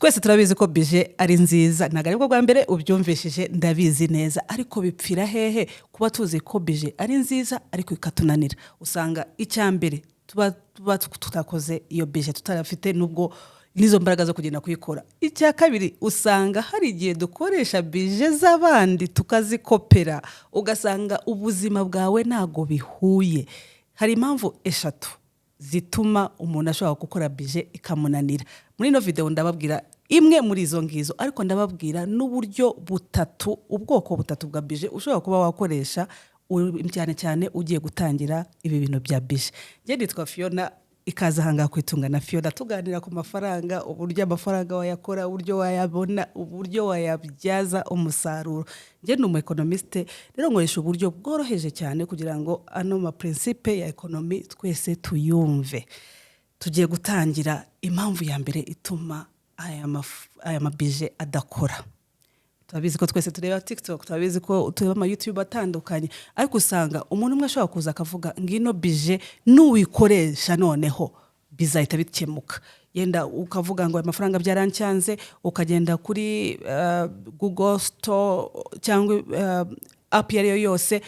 twese turabizi ko bije ari nziza ntago aribwo bwa mbere ubyumvishije ndabizi neza ariko bipfira hehe kuba tuzi ko bije ari nziza ariko ikatunanira usanga icyambere tuba tutakoze iyo bije tutarafite nubwo nizo mbaraga zo kugenda kuyikora. Icya kabiri usanga hari igihe dukoresha bije z'abandi tukazikopera ugasanga ubuzima bwawe ntago bihuye. Hari impamvu eshatu zituma umuntu ashobora gukora bije ikamunanira. Muri ino video ndababwira imwe muri izo ngizo ariko ndababwira n'uburyo butatu ubwoko butatu bwa bije ushobora kuba wakoresha cyane cyane ugiye gutangira ibi bintu bya bije. Ngiye nitwa Fiona ikaza hanga kwitunga na Fiona tuganira ku mafaranga, uburyo amafaranga wayakora, uburyo wayabona, uburyo wayabyaza umusaruro. Ngiye ni umuekonomiste rero nkoresha uburyo bworoheje cyane kugira ngo ano ma principe ya economy twese tuyumve. Tugiye gutangira impamvu ya mbere ituma aya mabije adakora. Turabizi ko twese tureba TikTok, turabizi ko tureba ama YouTube atandukanye ariko usanga umuntu umwe ashobora kuza akavuga ngino bije n'uwikoresha noneho bizahita bikemuka. Yenda ukavuga ngo amafaranga byarancyanze ukagenda kuri Google Store cyangwa app yariyo yose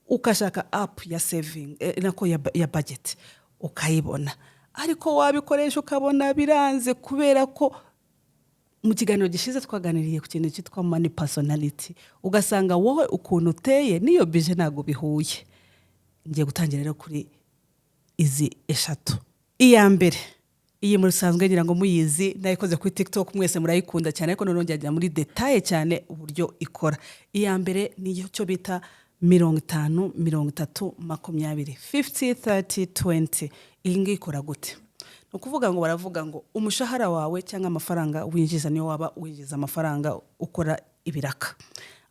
ukashaka app ya saving nako ya budget ukayibona ariko wabikoresha ukabona biranze kubera ko mu kiganiro gishize twaganiriye ku kintu cyitwa money personality ugasanga wowe ukuntu uteye niyo bije ntago bihuye. Ngiye gutangira rero kuri izi eshatu. Iya mbere iyi muri sanzwe ngira ngo muyizi nayikoze kuri TikTok mwese murayikunda cyane ariko none njya muri detail cyane uburyo ikora. Iya mbere ni cyo bita 50 30 20 50 30 20. Iyi ngiyi ikora gute? Ukuvuga ngo baravuga ngo umushahara wawe cyangwa amafaranga winjiza niyo waba winjiza amafaranga ukora ibiraka.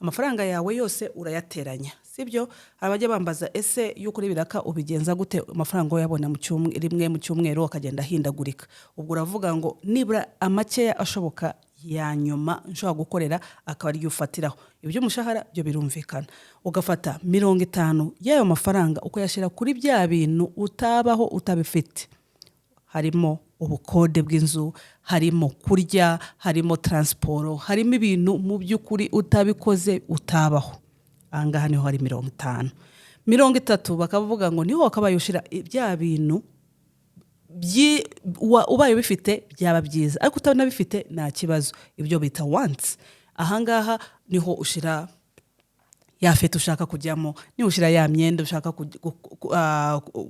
Amafaranga yawe yose urayateranya. Sibyo abajya bambaza ese yuko ibiraka ubigenza gute amafaranga yabona mu rimwe mu cyumweru akagenda hindagurika. Ubwo uravuga ngo nibura amakeya ashoboka ya nyuma nshobora gukorera akaba ari ufatiraho. Ibyo umushahara byo birumvikana. Ugafata 50 y'ayo mafaranga ukayashira kuri bya bintu utabaho utabifite. Harimo ubukode bw'inzu, harimo kurya, harimo transport, harimo ibintu mu by'ukuri utabikoze utabaho. Angaha niho hari 50. 30 bakavuga ngo niho wakabayushira bya bintu ubaye bifite byaba byiza ariko utabinabifite nta kibazo. Ibyo bita wants. Ahangaha niho ushira ya fete ushaka kujyamo, niho ushira ya myenda ushaka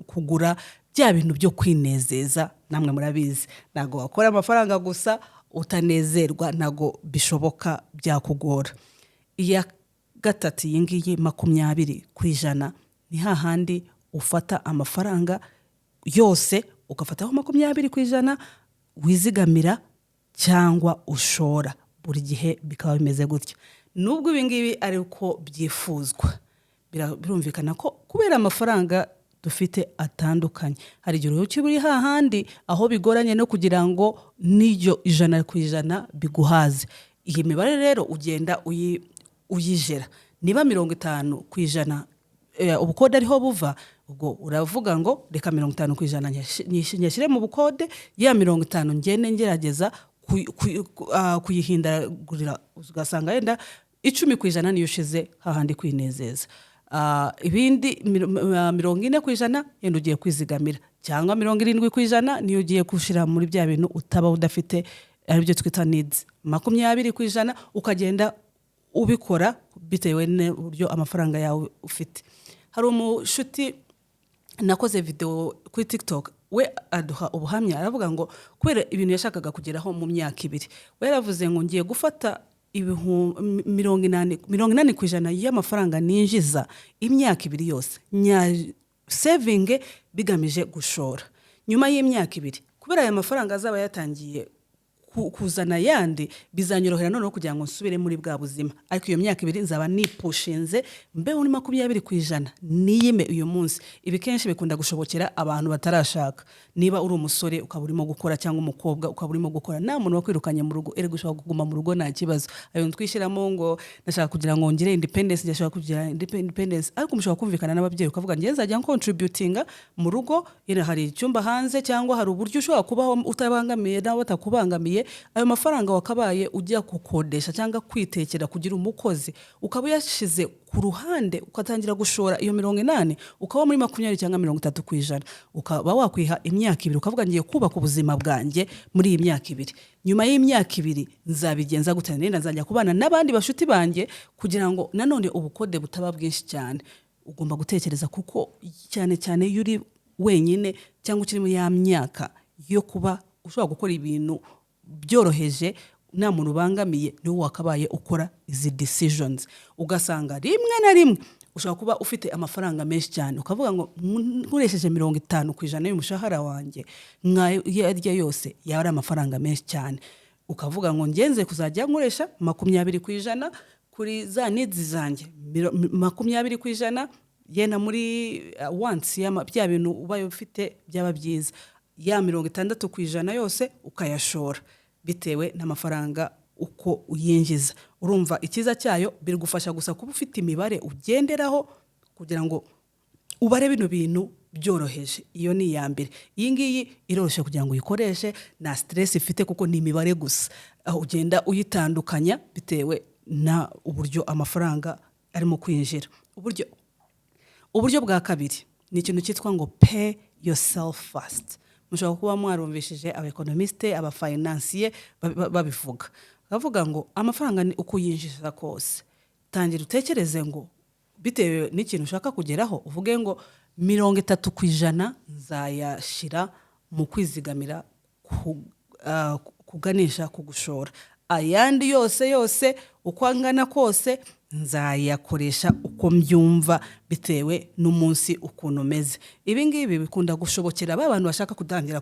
kugura bya bintu byo kwinezeza. Namwe murabizi nago wakora amafaranga gusa utanezerwa nago bishoboka byakugora. Iya gatatu yingiye 20% ni hahandi ufata amafaranga yose ugafataho 20% wizigamira cyangwa ushora. Buri gihe bikaba bimeze gutyo. Nubwo ibingibi ari uko byifuzwa birumvikana ko kubera amafaranga dufite atandukanye hari igihe ukiburi hahandi aho bigoranye no kugira ngo niyo 100% biguhaze. Iyi mibare rero ugenda uyijera. Niba 50% ubukode ariho buva ubwo uravuga ngo reka 50% nyashyire mu bukode ya 50 ngene ngerageza kuyihindagurira ugasanga yenda 10% niyo ushize hahandi kwinezeza. Ibindi 40% yenda ugiye kwizigamira cyangwa 70% niyo ugiye kushira muri bya bintu utaba udafite ari byo twita needs. 20% ukagenda ubikora bitewe n'uburyo amafaranga yawe ufite. Hari umushuti nakoze video kuri TikTok we aduha ubuhamya aravuga ngo kubera ibintu yashakaga kugeraho mu myaka 2 we yaravuze ngo ngiye gufata 80% y'amafaranga ninjiza imyaka 2 yose saving bigamije gushora. Nyuma y'imyaka 2 kubera aya mafaranga azaba yatangiye kuzana yandi bizanyorohera none kugira ngo nsubire muri bwa buzima ariko iyo myaka 2 nzaba nipushinze mbeho ni 20% niyime uyu munsi. Ibi kenshi bikunda gushobokera abantu batarashaka. Niba uri umusore ukaburimo gukora cyangwa umukobwa ukaburimo gukora nta muntu wakwirukanye mu rugo ere gushaka kuguma mu rugo nta kibazo. Ayo twishiramo ngo ndashaka kugira ngo ngire independence ndashaka kugira independence ariko mushaka kumvikana n'ababyeyi ukavuga ngiye nzajya contributinga mu rugo ira hari icyumba hanze cyangwa hari uburyo ushobora kubaho utabangamiye nawe batakubangamiye bwanjye ayo mafaranga wakabaye ujya gukodesha cyangwa kwitekera kugira umukozi ukaba yashize ku ruhande ukatangira gushora iyo 80 ukaba muri 20 cyangwa 30%, ukaba wakwiha imyaka 2 ukavuga ngiye kubaka ubuzima bwanjye muri iyi myaka 2, nyuma y'imyaka 2 nzabigenza gute, nenda nzajya kubana n'abandi bashuti banjye kugira ngo nanone ubukode butaba bwinshi cyane. Ugomba gutekereza kuko cyane cyane yuri wenyine cyangwa ukiri mu ya myaka yo kuba ushobora gukora ibintu byoroheje nta muntu ubangamiye, niwo wakabaye ukora izi decisions. Ugasanga rimwe na rimwe ushobora kuba ufite amafaranga menshi cyane ukavuga ngo nkoresheje 50% y'umushahara wanjye nkayarya yose yari amafaranga menshi cyane, ukavuga ngo ngenze kuzajya nkoresha 20% kuri za needs zanjye, 20% yena muri once bya bintu ubaye ufite byaba byiza, ya 60% yose ukayashora bitewe n'amafaranga uko uyinjiza. Urumva ikiza cyayo birigufasha gusa kuba ufite imibare ugenderaho kugira ngo ubare bino bintu byoroheje. Iyo ni ya mbere. Iyi ngiyi iroroshye kugira ngo uyikoreshe na stress ifite kuko ni imibare gusa, aho ugenda uyitandukanya bitewe na uburyo amafaranga arimo kwinjira. Uburyo bwa kabiri ni ikintu cyitwa ngo pay yourself first. Mushobora kuba mwarumvishije abekonomiste, abafinancier babivuga. Bavuga ngo amafaranga ni uko yinjiza kose. Tangira utekereze ngo bitewe n'ikintu ushaka kugeraho, uvuge ngo 30% nzayashira mu kwizigamira kuganisha kugushora. Ayandi yose uko angana kose nzayakoresha uko mbyumva bitewe n'umunsi ukuntu umeze. Ibi ngibi bikunda gushobokera abantu bashaka kutangira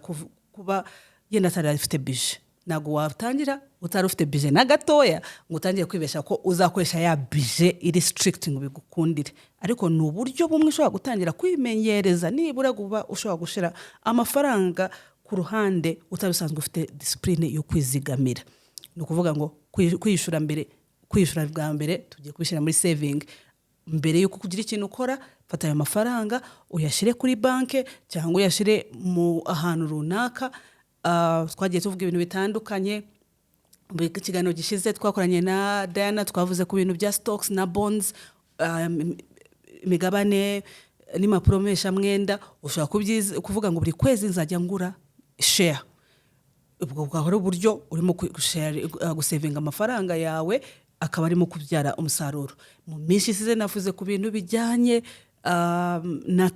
kuba yenda atarafite budget. Nago watangira utari ufite budget na gatoya ngo utangire kwibesha ko uzakoresha ya budget iri strict ngo bigukundire, ariko ni uburyo bumwe ushobora gutangira kwimenyereza nibura kuba ushobora gushira amafaranga ku ruhande utabisanzwe ufite discipline yo kwizigamira. Ni ukuvuga ngo kwishura bwa mbere tugiye kubishyira muri saving. Mbere yuko kugira ikintu ukora, fata ayo mafaranga uyashire kuri banke cyangwa uyashire mu ahantu runaka. Twagiye tuvuga ibintu bitandukanye. Mu kiganiro gishize twakoranye na Diana twavuze ku bintu bya stocks na bonds, imigabane n'impapuro mpeshamwenda. Ushobora kuvuga ngo buri kwezi nzajya ngura share. Ubwo bwahora uburyo urimo gusavinga amafaranga yawe akaba arimo kubyara umusaruro. Mu minsi isize navuze ku bintu bijyanye na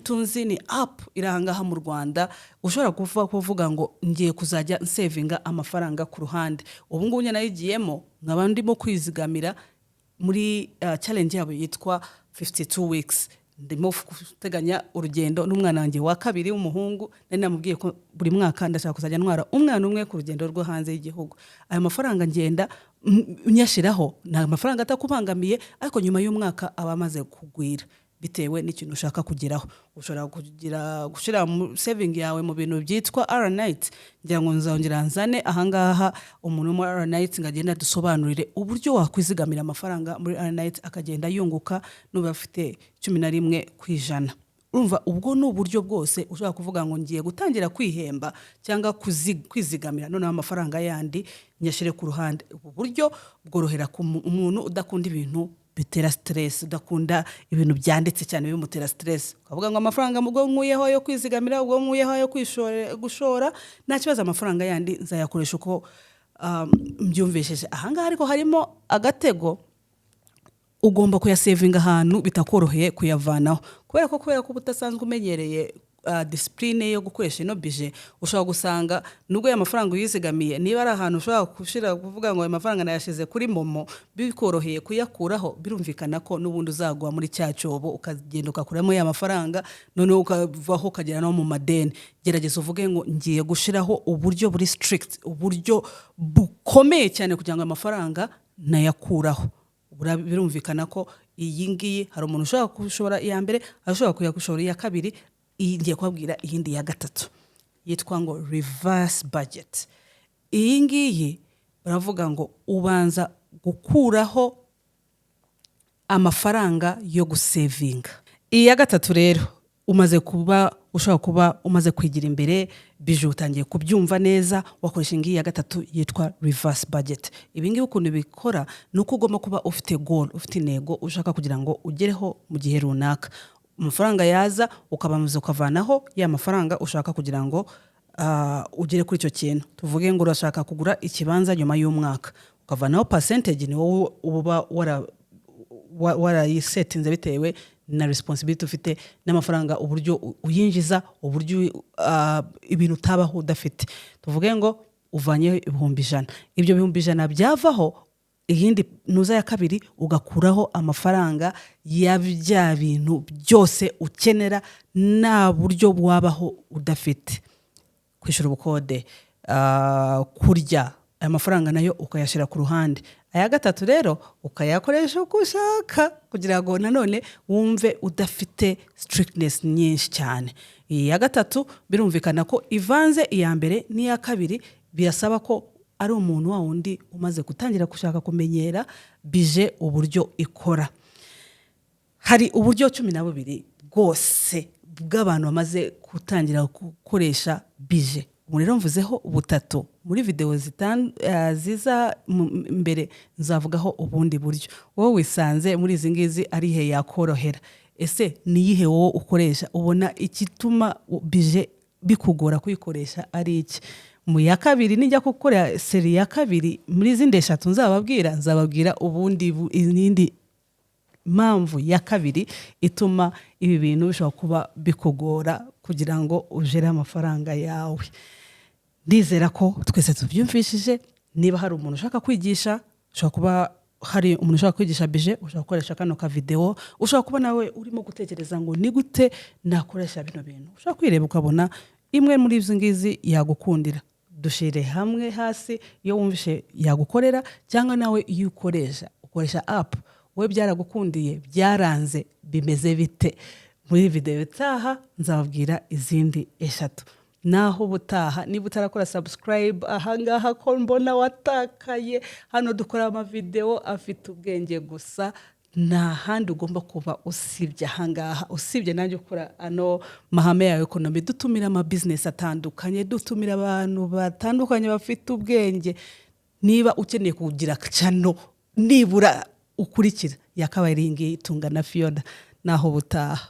Tunzi ni app irangaha mu Rwanda ushobora kuvuga ngo ngiye kuzajya savinga amafaranga ku ruhande. Ubu ngubu nayigiyemo nkaba ndimo kwizigamira muri challenge yabo yitwa 52 weeks. Ndimo guteganya urugendo n'umwana wanjye wa kabiri w'umuhungu, nari namubwiye ko buri mwaka ndashaka kuzajya ntwara umwana umwe ku rugendo rwo hanze y'igihugu. Ayo mafaranga ngenda nyashiraho na mafaranga atakubangamiye, ariko nyuma y'umwaka aba amaze kugwira bitewe n'ikintu ushaka kugeraho. Ushobora gushira saving yawe mu bintu byitwa R-Night. Ngira ngo nzongera nzane ahangaha umuntu mu R-Night ngagenda dusobanurire uburyo wakwizigamira amafaranga muri R-Night akagenda yunguka n'uba afite 11%. Urumva ubwo ni uburyo bwose ushobora kuvuga ngo ngiye gutangira kwihemba cyangwa kwizigamira none amafaranga yandi nyashire ku ruhande. Ubu buryo bworohera ku umuntu udakunda ibintu bitera stress, udakunda ibintu byanditse cyane bimutera stress. Ukavuga ngo amafaranga mubwo nkuyeho yo kwizigamira, ubwo nkuyeho yo gushora, nta kibazo amafaranga yandi nzayakoresha uko mbyumvesheje. Ahangaha ariko harimo agatego, ugomba kuyasavinga ahantu bitakoroheye kuyavanaho kubera ko butasanzwe umenyereye discipline yo gukoresha ino budget. Ushobora gusanga nubwo ya mafaranga uyizigamiye niba ari ahantu ushobora kushira kuvuga ngo ayo mafaranga nayashize kuri momo bikoroheye kuyakuraho, birumvikana ko nubundi uzagwa muri cyacyobo ukagenda ukakuramo ya mafaranga none ukavaho ukagera no mu madeni. Gerageza uvuge ngo ngiye gushiraho uburyo buri strict, uburyo bukomeye cyane kugira ngo amafaranga nayakuraho. Birumvikana ko iyi ngiyi hari umuntu ushobora kushora iya mbere, ashobora kuyakushora iya kabiri. Iyi ngiye kubabwira iyindi ya gatatu yitwa ngo reverse budget. Iyi ngiyi baravuga ngo ubanza gukuraho amafaranga yo gusavinga. Iyi ya gatatu rero umaze kuba ushobora kuba umaze kwigira imbere bije utangiye kubyumva neza wakoresha ingiyi ya gatatu yitwa reverse budget. Ibi ngibi ukuntu bikora ni uko ugomba kuba ufite goal, ufite intego ushaka kugira ngo ugereho mu gihe runaka. Amafaranga yaza ukabanza ukavanaho ya mafaranga ushaka kugira ngo ugere kuri icyo kintu. Tuvuge ngo urashaka kugura ikibanza nyuma y'umwaka, ukavanaho percentage ni wowe uba warayisetinze bitewe na responsibility ufite n'amafaranga uburyo uyinjiza, uburyo ibintu utabaho udafite. Tuvuge ngo uvanye 100,000, ibyo 100,000 byavaho, iyindi nuza ya kabiri ugakuraho amafaranga ya bya bintu byose ukenera na buryo bwabaho udafite. Kwishura ubukode, kurya, aya mafaranga nayo ukayashira ku ruhande. Aya gatatu rero ukayakoresha uko ushaka kugira ngo nanone wumve udafite strictness nyinshi cyane. Iya gatatu birumvikana ko ivanze iya mbere n'iya kabiri, birasaba ko ari umuntu wa wundi umaze gutangira gushaka kumenyera bije uburyo ikora. Hari uburyo 12 bwose bw'abantu bamaze gutangira gukoresha bije. Rero mvuzeho ubutatu muri video ziza mbere, nzavugaho ubundi buryo. Wowe wisanze muri izi ngizi ari he yakorohera? Ese niyihe wowe ukoresha ubona ikituma bije bikugora kuyikoresha ari iki? Mu ya kabiri nijya gukora seri ya kabiri muri zindi 3 nzababwira ubundi inindi mpamvu ya kabiri ituma ibi bintu bishobora kuba bikugora kugira ngo ujere amafaranga yawe. Ndizera ko twese tubyumvishije. Niba hari umuntu ushaka kwigisha, ushobora kuba hari umuntu ushaka kwigisha bije, ushobora gukoresha kano ka video, ushobora kuba nawe urimo gutekereza ngo ni gute nakoresha bino bintu, ushobora kwireba ukabona imwe muri izo ngizi yagukundira. Dushire hamwe hasi iyo wumvishe yagukorera, cyangwa nawe iyo ukoresha app we byaragukundiye, byaranze, bimeze bite. Muri video itaha nzababwira izindi 3. Naho butaha niba utarakora subscribe ahangaha ko mbona watakaye, hano dukora ama video afite ubwenge gusa, nta handi ugomba kuba usibye ahangaha, usibye nanjye ukora ano mahame ya economy. Dutumira ama business atandukanye, dutumira abantu batandukanye bafite ubwenge. Niba ukeneye kugira channel nibura ukurikira yakabaye ringi Tungana Fiona. Naho butaha.